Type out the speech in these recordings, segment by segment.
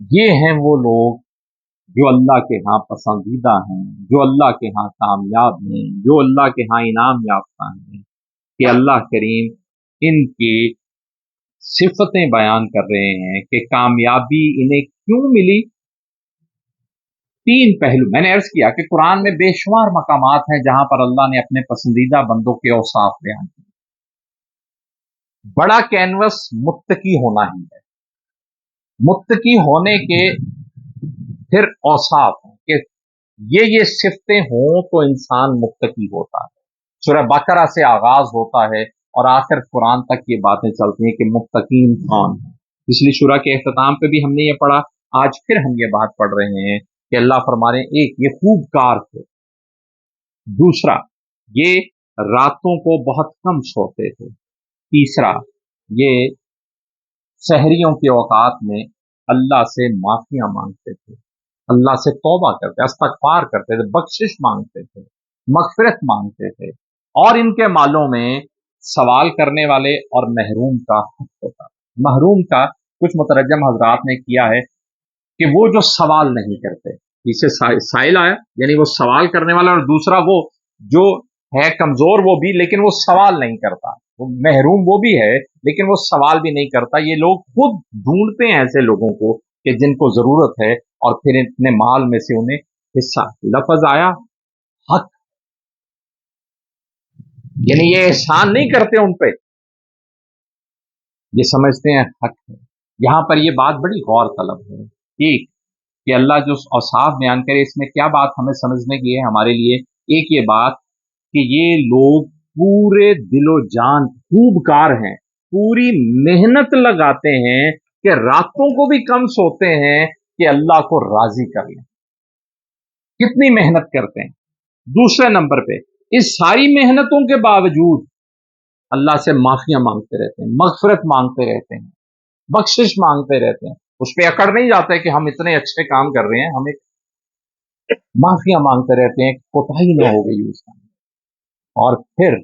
ये हैं वो लोग जो अल्लाह के यहाँ पसंदीदा हैं, जो अल्लाह के यहाँ कामयाब हैं, जो अल्लाह के यहाँ इनाम याफ्ता हैं। कि अल्लाह करीम इनकी सिफतें बयान कर रहे हैं कि कामयाबी इन्हें क्यों मिली। तीन पहलू मैंने अर्ज किया कि कुरान में बेशुमार मकामात हैं जहां पर अल्लाह ने अपने पसंदीदा बंदों के औसाफ बयान किए। बड़ा कैनवस मुत्तकी होना ही है। मुत्तकी होने के फिर औसाफ हैं कि ये सिफतें हों तो इंसान मुत्तकी होता है। सूरह बकरा से आगाज होता है और आखिर कुरान तक ये बातें चलती हैं कि मुत्तकीन कौन है। पिछली सूरह के अख्ताम पे भी हमने ये पढ़ा, आज फिर हम ये बात पढ़ रहे हैं कि अल्लाह फरमा रहे हैं, एक ये खूबकार थे, दूसरा ये रातों को बहुत कम सोते थे, तीसरा ये सहरियों के औकात में अल्लाह से माफिया मांगते थे, अल्लाह से तौबा करते, इस्तगफार करते थे, बख्शिश मांगते थे, मगफिरत मांगते थे। और इनके मालों में सवाल करने वाले और महरूम का हक होता। महरूम का कुछ मुतरजम हजरात ने किया है कि वो जो सवाल नहीं करते, इसे साइल आया यानी वो सवाल करने वाला, और दूसरा वो जो है कमजोर वो भी, लेकिन वो सवाल नहीं करता। वो महरूम वो भी है लेकिन वो सवाल भी नहीं करता। ये लोग खुद ढूंढते हैं ऐसे लोगों को कि जिनको जरूरत है और फिर इतने माल में से उन्हें हिस्सा। लफ्ज आया हक, यानी ये एहसान नहीं करते उन पे, ये समझते हैं हक है। यहां पर ये बात बड़ी गौर तलब है। एक कि अल्लाह जो औसाफ बयान करे, इसमें क्या बात हमें समझने की है हमारे लिए। एक ये बात कि ये लोग पूरे दिलो जान खूबकार हैं, पूरी मेहनत लगाते हैं कि रातों को भी कम सोते हैं कि अल्लाह को राजी कर लें। कितनी मेहनत करते हैं। दूसरे नंबर पे इस सारी मेहनतों के बावजूद अल्लाह से माफिया मांगते रहते हैं, मगफिरत मांगते रहते हैं, बख्शिश मांगते रहते हैं। उस पर अकड़ नहीं जाता है कि हम इतने अच्छे काम कर रहे हैं, हमें माफिया मांगते रहते हैं, कोताही न हो गई उसका। और फिर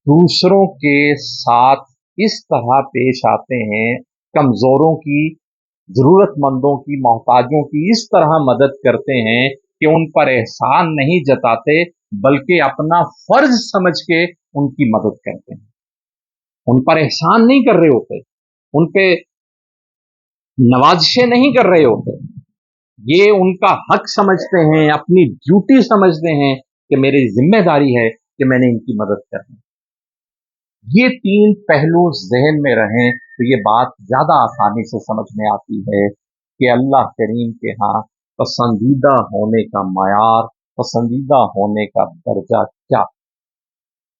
दूसरों के साथ इस तरह पेश आते हैं, कमजोरों की, जरूरतमंदों की, मोहताजों की इस तरह मदद करते हैं कि उन पर एहसान नहीं जताते बल्कि अपना फर्ज समझ के उनकी मदद करते हैं। उन पर एहसान नहीं कर रहे होते, उन पे नवाजिशें नहीं कर रहे होते, ये उनका हक समझते हैं, अपनी ड्यूटी समझते हैं कि मेरी जिम्मेदारी है कि मैंने इनकी मदद करनी। ये तीन पहलू जहन में रहें तो ये बात ज्यादा आसानी से समझ में आती है कि अल्लाह करीम के यहाँ पसंदीदा होने का मयार, पसंदीदा होने का दर्जा क्या